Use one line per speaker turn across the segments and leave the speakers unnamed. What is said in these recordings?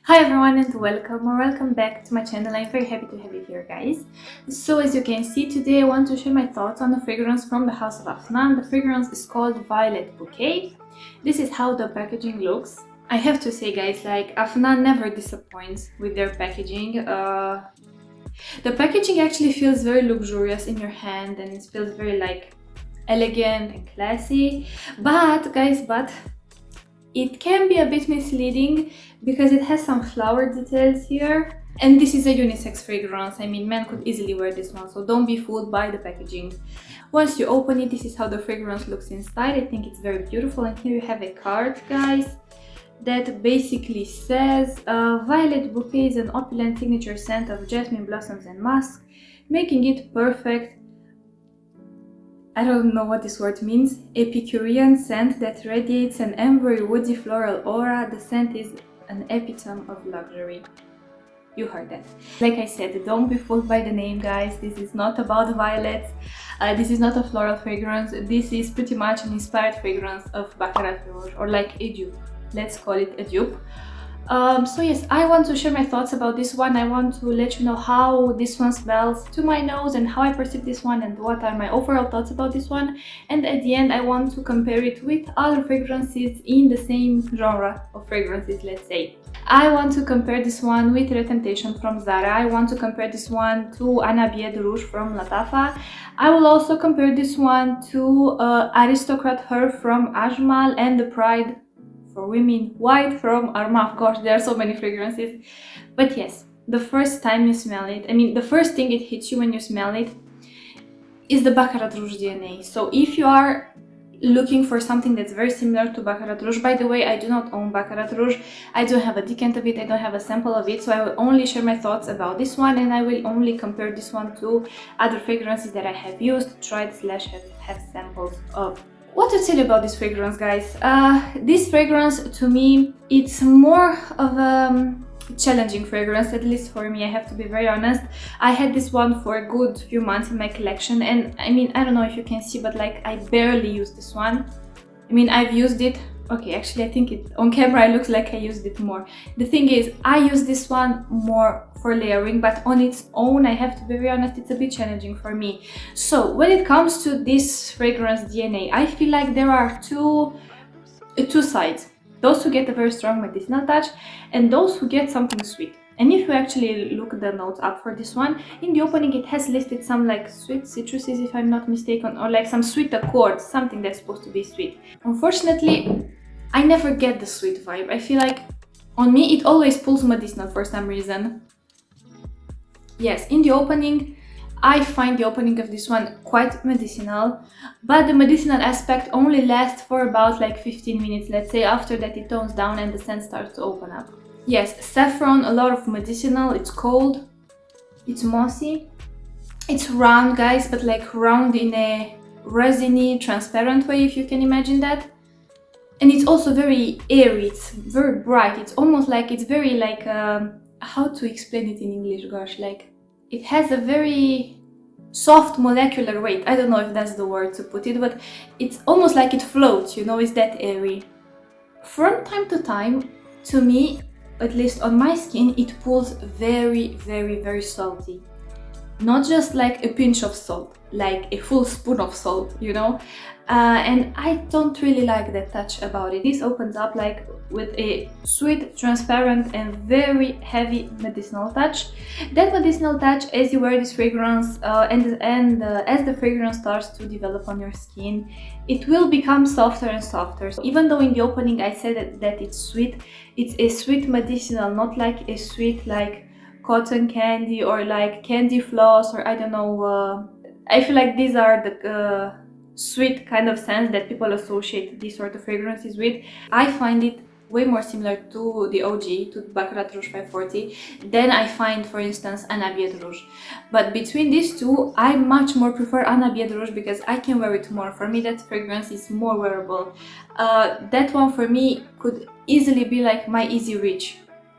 Hi everyone and welcome back to my channel. I'm very happy to have you here, guys. So as you can see, today I want to share my thoughts on the fragrance from the house of AFNAN. The fragrance is called Violet Bouquet. This is how the packaging looks. I have to say, guys, like AFNAN never disappoints with their packaging. The packaging actually feels very luxurious in your hand and it feels very like elegant and classy. But guys, it can be a bit misleading because it has some flower details here. And this is a unisex fragrance. I mean, men could easily wear this one, so don't be fooled by the packaging. Once you open it, this is how the fragrance looks inside. I think it's very beautiful. And here you have a card, guys, that basically says Violet Bouquet is an opulent signature scent of jasmine blossoms and musk, making it perfect. I don't know what this word means. Epicurean scent that radiates an ambery woody floral aura. The scent is an epitome of luxury. You heard that. Like I said, don't be fooled by the name, guys. This is not about violets. This is not a floral fragrance. This is pretty much an inspired fragrance of Baccarat Rouge, or like a dupe. Let's call it a dupe. So yes, I want to share my thoughts about this one. I want to let you know how this one smells to my nose and how I perceive this one and what are my overall thoughts about this one. And at the end, I want to compare it with other fragrances in the same genre of fragrances, let's say. I want to compare this one with Temptation from Zara. I want to compare this one to Abiyedh Rouge from Lattafa. I will also compare this one to Aristocrat Her from Ajmal and the Pride for Women White from Armaf. Gosh, there are so many fragrances. But yes, the first time you smell it, I mean, the first thing it hits you when you smell it is the Baccarat Rouge DNA. So if you are looking for something that's very similar to Baccarat Rouge, by the way, I do not own Baccarat Rouge. I don't have a decant of it, I don't have a sample of it, so I will only share my thoughts about this one, and I will only compare this one to other fragrances that I have used, tried, slash have samples of. What to tell you about this fragrance, guys? This fragrance, to me, it's more of a challenging fragrance, at least for me. I have to be very honest. I had this one for a good few months in my collection, and I mean, I don't know if you can see, but like I barely used this one. I mean, I've used it. Okay, actually, I think it on camera it looks like I used it more. The thing is, I use this one more for layering, but on its own, I have to be very honest, it's a bit challenging for me. So when it comes to this fragrance DNA, I feel like there are two sides. Those who get a very strong medicinal touch and those who get something sweet. And if you actually look the notes up for this one, in the opening it has listed some like sweet citruses, if I'm not mistaken, or like some sweet accords, something that's supposed to be sweet. Unfortunately, I never get the sweet vibe. I feel like on me it always pulls medicinal for some reason. Yes, in the opening, I find the opening of this one quite medicinal, but the medicinal aspect only lasts for about like 15 minutes, let's say. After that it tones down and the scent starts to open up. Yes, saffron, a lot of medicinal, it's cold, it's mossy, it's round, guys, but like round in a resiny, transparent way, if you can imagine that. And it's also very airy, it's very bright, it's almost like, it's very like, how to explain it in English, gosh, like, it has a very soft molecular weight. I don't know if that's the word to put it, but it's almost like it floats, you know, it's that airy. From time to time, to me, at least on my skin, it pulls very, very, very salty. Not just like a pinch of salt, like a full spoon of salt, you know? And I don't really like that touch about it. This opens up like with a sweet, transparent and very heavy medicinal touch. That medicinal touch, as you wear this fragrance and as the fragrance starts to develop on your skin, it will become softer and softer. So even though in the opening I said that it's sweet, it's a sweet medicinal, not like a sweet like cotton candy or like candy floss, or I don't know. I feel like these are the sweet kind of scents that people associate these sort of fragrances with. I find it way more similar to the OG, to Baccarat Rouge 540, than I find, for instance, an Abiyedh Rouge. But between these two, I much more prefer an Abiyedh Rouge because I can wear it more. For me, that fragrance is more wearable. That one for me could easily be like my easy reach.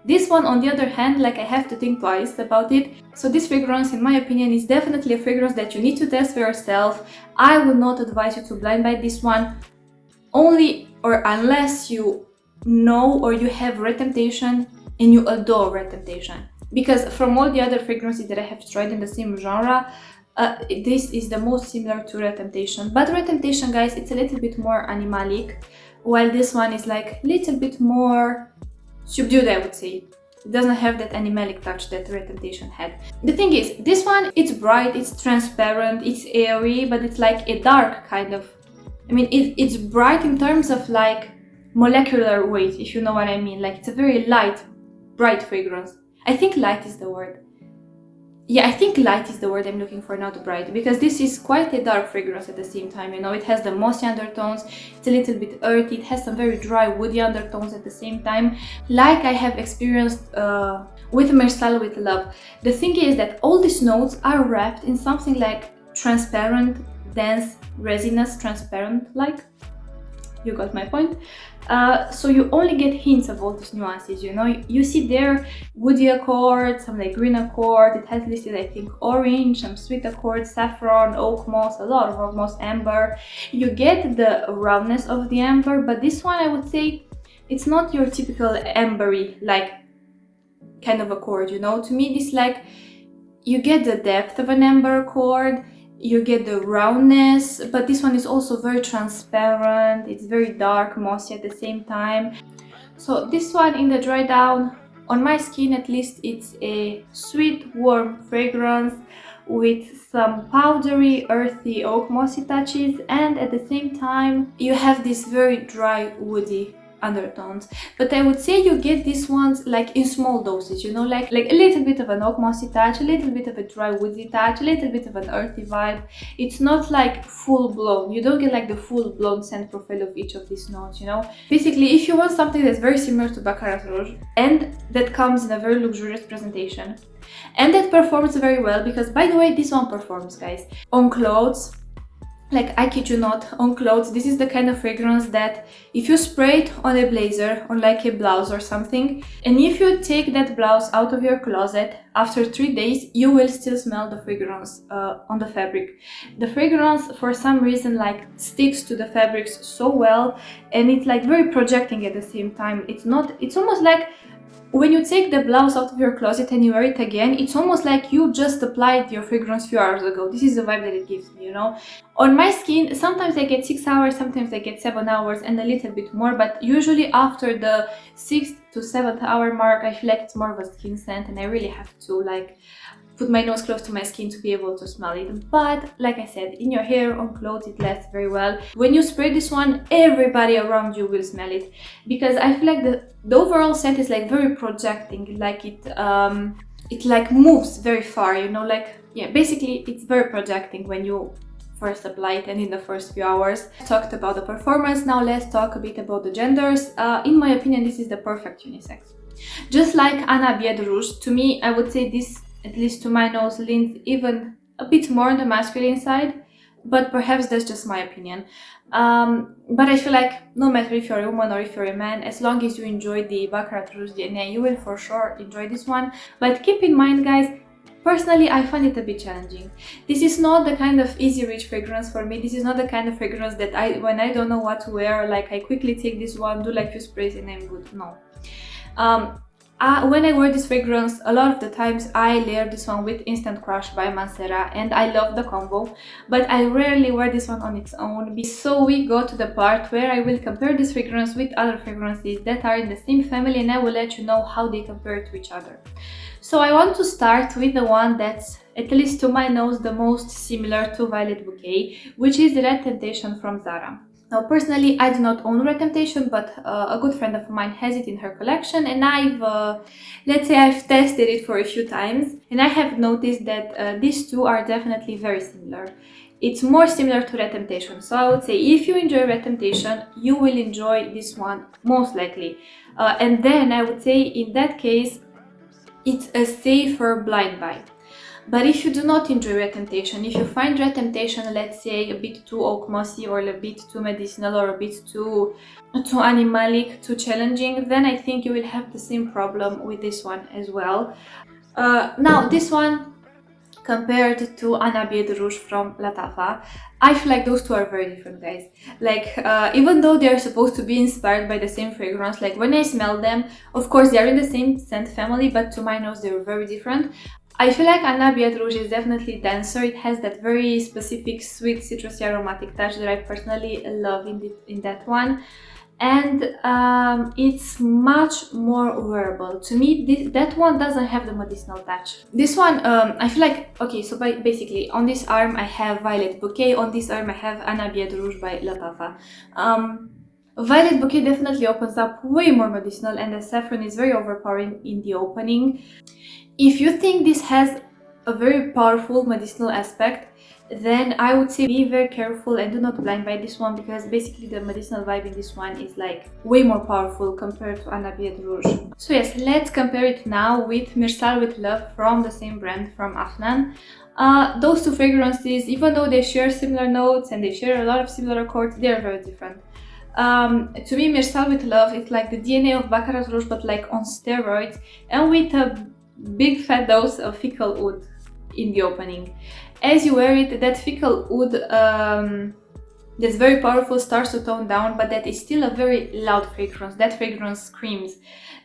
This one, on the other hand, like I have to think twice about it. So this fragrance, in my opinion, is definitely a fragrance that you need to test for yourself. I would not advise you to blind buy this one, only or unless you know or you have Red Temptation and you adore Red Temptation. Because from all the other fragrances that I have tried in the same genre, this is the most similar to Red Temptation. But Red Temptation, guys, it's a little bit more animalic, while this one is like a little bit more subdued, I would say. It doesn't have that animalic touch that Red Temptation had. The thing is, this one, it's bright, it's transparent, it's airy, but it's like a dark kind of... I mean, it's bright in terms of like molecular weight, if you know what I mean. Like, it's a very light, bright fragrance. I think light is the word. Yeah, I think light is the word I'm looking for, not bright, because this is quite a dark fragrance at the same time, you know. It has the mossy undertones, it's a little bit earthy, it has some very dry, woody undertones at the same time, like I have experienced with Mirsaal with Love. The thing is that all these notes are wrapped in something like transparent, dense, resinous, transparent like. You got my point. So you only get hints of all these nuances, you know. You see there woody accord, some like green accord, it has listed I think orange, some sweet accord, saffron, oak moss, a lot of oak moss, amber. You get the roundness of the amber, but this one I would say it's not your typical ambery like kind of accord, you know. To me this like, you get the depth of an amber accord, you get the roundness, but this one is also very transparent, it's very dark, mossy at the same time. So this one in the dry down, on my skin at least, it's a sweet, warm fragrance with some powdery, earthy, oak mossy touches, and at the same time you have this very dry, woody undertones. But I would say you get these ones like in small doses, you know, like a little bit of an oak mossy touch, a little bit of a dry woody touch, a little bit of an earthy vibe. It's not like full blown, you don't get like the full blown scent profile of each of these notes, you know. Basically, if you want something that's very similar to Baccarat Rouge and that comes in a very luxurious presentation and that performs very well, because by the way this one performs, guys, on clothes. Like, I kid you not, on clothes, this is the kind of fragrance that if you spray it on a blazer, on like a blouse or something, and if you take that blouse out of your closet, after 3 days, you will still smell the fragrance on the fabric. The fragrance, for some reason, like sticks to the fabrics so well, and it's like very projecting at the same time. It's almost like when you take the blouse out of your closet and you wear it again, it's almost like you just applied your fragrance a few hours ago. This is the vibe that it gives me, you know. On my skin, sometimes I get 6 hours, sometimes I get 7 hours and a little bit more, but usually after the 6th to 7th hour mark, I feel like it's more of a skin scent and I really have to like put my nose close to my skin to be able to smell it. But like I said, in your hair, on clothes, it lasts very well. When you spray this one, everybody around you will smell it, because I feel like the overall scent is like very projecting, like it like moves very far, you know, like, yeah, basically it's very projecting when you first apply it and in the first few hours. I talked about the performance, now let's talk a bit about the genders. In my opinion, this is the perfect unisex. Just like Abiyedh Rouge, to me, I would say this, at least to my nose, leans even a bit more on the masculine side, but perhaps that's just my opinion. But I feel like no matter if you're a woman or if you're a man, as long as you enjoy the Baccarat Rouge DNA, you will for sure enjoy this one. But keep in mind, guys, personally, I find it a bit challenging. This is not the kind of easy reach fragrance for me. This is not the kind of fragrance that when I don't know what to wear, like I quickly take this one, do like few sprays and I'm good. No. When I wear this fragrance, a lot of the times I layer this one with Instant Crush by Mancera, and I love the combo, but I rarely wear this one on its own. So we go to the part where I will compare this fragrance with other fragrances that are in the same family, and I will let you know how they compare to each other. So I want to start with the one that's, at least to my nose, the most similar to Violet Bouquet, which is Red Temptation from Zara. Now, personally, I do not own Red Temptation, but a good friend of mine has it in her collection, and let's say I've tested it for a few times, and I have noticed that these two are definitely very similar. It's more similar to Red Temptation, so I would say if you enjoy Red Temptation, you will enjoy this one most likely. And then I would say in that case, it's a safer blind buy. But if you do not enjoy Red Temptation, if you find Red Temptation, let's say, a bit too oak mossy or a bit too medicinal or a bit too animalic, too challenging, then I think you will have the same problem with this one as well. Now, this one compared to Abiyedh Rouge from Lattafa. I feel like those two are very different, guys. Like, even though they're supposed to be inspired by the same fragrance, like when I smell them, of course they're in the same scent family, but to my nose they're very different. I feel like Abiyedh Rouge is definitely denser. It has that very specific sweet citrusy aromatic touch that I personally love in that one. And it's much more wearable. To me, that one doesn't have the medicinal touch. This one, I feel like, okay, so basically on this arm I have Violet Bouquet, on this arm I have Abiyedh Rouge by Lattafa. Violet Bouquet definitely opens up way more medicinal, and the saffron is very overpowering in the opening. If you think this has a very powerful medicinal aspect, then I would say be very careful and do not blind buy this one, because basically the medicinal vibe in this one is like way more powerful compared to Abiyedh Rouge. So yes, let's compare it now with Mirsaal with Love from the same brand, from AFNAN. Those two fragrances, even though they share similar notes and they share a lot of similar accords, they are very different. To me, Mirsaal with Love is like the DNA of Baccarat Rouge, but like on steroids, and with a big fat dose of fecal oud in the opening. As you wear it, that fecal oud that's very powerful starts to tone down, but that is still a very loud fragrance. That fragrance screams.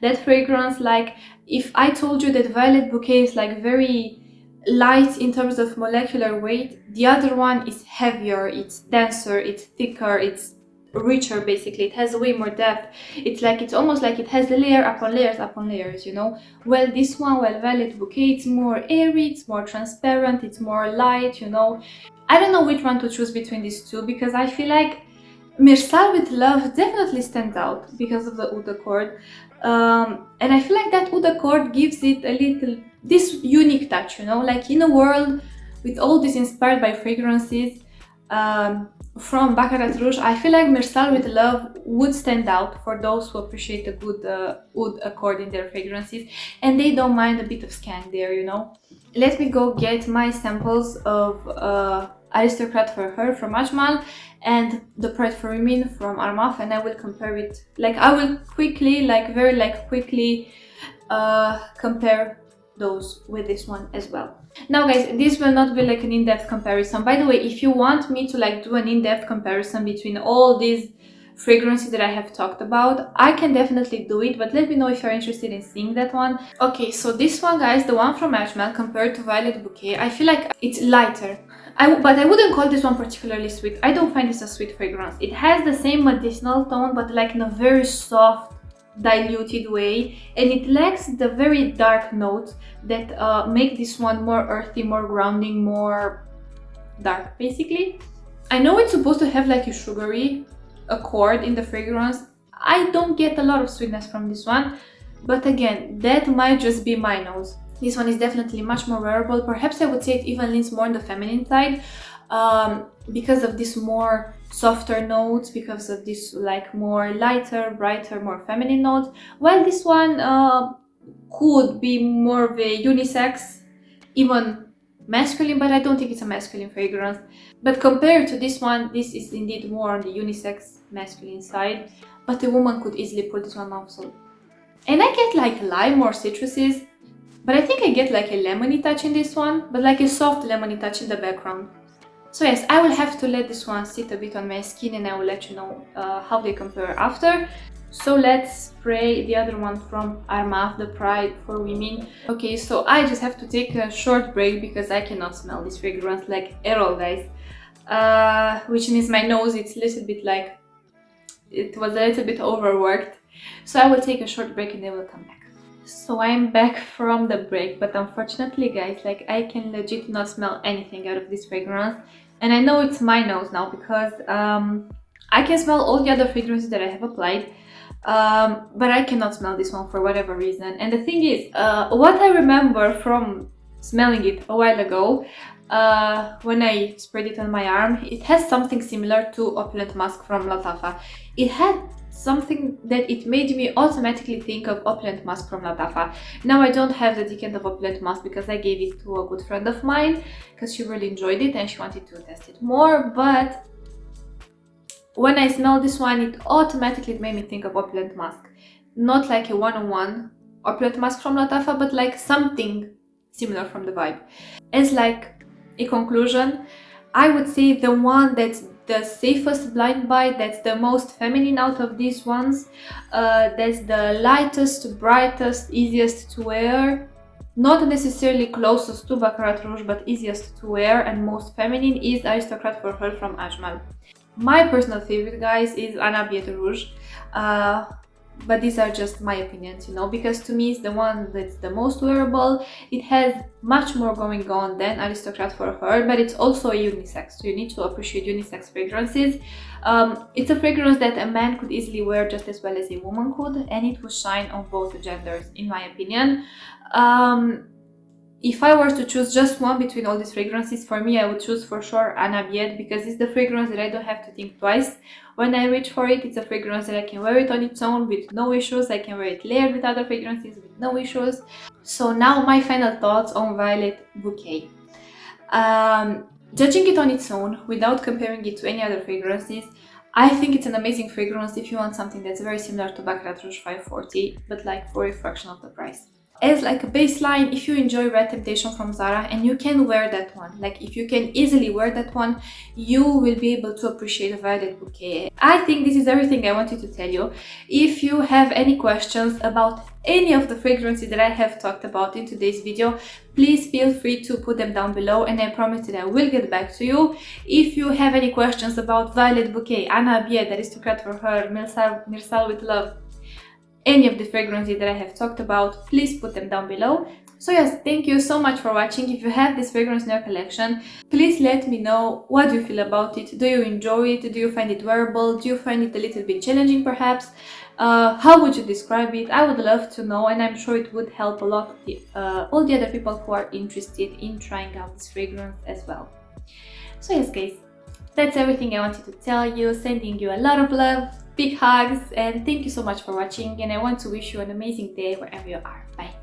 That fragrance, like, if I told you that Violet Bouquet is like very light in terms of molecular weight, the other one is heavier, it's denser, it's thicker, it's richer. Basically, it has way more depth. It's almost like it has layer upon layers upon layers, you know. Well, this one, Violet Bouquet, it's more airy, it's more transparent, it's more light, you know. I don't know which one to choose between these two, because I feel like Mirsaal with Love definitely stands out because of the oud accord, and I feel like that oud accord gives it a little this unique touch, you know. Like, in a world with all these inspired by fragrances from Baccarat Rouge, I feel like Mirsaal with Love would stand out for those who appreciate a good oud accord in their fragrances, and they don't mind a bit of skank there, you know. Let me go get my samples of Aristocrat for Her from Ajmal and the Pride for Women from Armaf, and I will compare it. Like, I will quickly, quickly compare those with this one as well. Now guys, this will not be like an in-depth comparison. By the way, if you want me to like do an in-depth comparison between all these fragrances that I have talked about, I can definitely do it, but let me know if you're interested in seeing that one. Okay, so this one, guys, the one from Ajmal compared to Violet Bouquet, I feel like it's lighter. But I wouldn't call this one particularly sweet. I don't find this a sweet fragrance. It has the same medicinal tone, but like in a very soft, diluted way, and it lacks the very dark notes that make this one more earthy, more grounding, more dark, basically. I know it's supposed to have like a sugary accord in the fragrance. I don't get a lot of sweetness from this one, but again, that might just be my nose. This one is definitely much more wearable. Perhaps I would say it even leans more on the feminine side, because of this more softer notes, because of this like more lighter, brighter, more feminine notes. While this one could be more of a unisex, even masculine, but I don't think it's a masculine fragrance. But compared to this one, this is indeed more on the unisex masculine side, but a woman could easily pull this one off. So, and I get like lime or citruses, but I think I get like a lemony touch in this one, but like a soft lemony touch in the background. So yes, I will have to let this one sit a bit on my skin, and I will let you know how they compare after. So let's spray the other one from Armaf, the Pride for Women. Okay, so I just have to take a short break because I cannot smell this fragrance like at all, guys. Which means my nose, it's a little bit like, it was a little bit overworked. So I will take a short break and then we'll come back. So I'm back from the break, but unfortunately, guys, like, I can legit not smell anything out of this fragrance. And I know it's my nose now because I can smell all the other fragrances that I have applied, but I cannot smell this one for whatever reason. And the thing is, what I remember from smelling it a while ago, when I sprayed it on my arm, it has something similar to Opulent Musk from Lattafa. It had something that it made me automatically think of Opulent Musk from Lattafa. Now I don't have the decant of Opulent Musk because I gave it to a good friend of mine because she really enjoyed it and she wanted to test it more, but when I smelled this one, it automatically made me think of Opulent Musk. Not like a one-on-one Opulent Musk from Lattafa, but like something similar from the vibe. As like a conclusion, I would say the one that's the safest blind buy, that's the most feminine out of these ones, that's the lightest, brightest, easiest to wear, not necessarily closest to Baccarat Rouge, but easiest to wear and most feminine, is Aristocrat for Her from Ajmal. My personal favorite, guys, is Abiyedh Rouge, but these are just my opinions, you know, because to me it's the one that's the most wearable. It has much more going on than Aristocrat for Her, but it's also a unisex, so you need to appreciate unisex fragrances. It's a fragrance that a man could easily wear just as well as a woman could, and it will shine on both genders, in my opinion. If I were to choose just one between all these fragrances, for me I would choose for sure Abiyedh, because it's the fragrance that I don't have to think twice when I reach for it. It's a fragrance that I can wear it on its own with no issues. I can wear it layered with other fragrances with no issues. So now my final thoughts on Violet Bouquet. Judging it on its own without comparing it to any other fragrances, I think it's an amazing fragrance if you want something that's very similar to Baccarat Rouge 540, but like for a fraction of the price. As like a baseline, if you enjoy Red Temptation from Zara and you can wear that one, like if you can easily wear that one, you will be able to appreciate Violet Bouquet. I think this is everything I wanted to tell you. If you have any questions about any of the fragrances that I have talked about in today's video, please feel free to put them down below, and I promise that I will get back to you. If you have any questions about Violet Bouquet, Abiyedh, Aristocrat for Her, Mirsaal with Love, any of the fragrances that I have talked about, please put them down below. So yes, thank you so much for watching. If you have this fragrance in your collection, please let me know what do you feel about it. Do you enjoy it? Do you find it wearable? Do you find it a little bit challenging perhaps? How would you describe it? I would love to know, and I'm sure it would help a lot of all the other people who are interested in trying out this fragrance as well. So yes guys, that's everything I wanted to tell you. Sending you a lot of love, big hugs, and thank you so much for watching, and I want to wish you an amazing day wherever you are. Bye.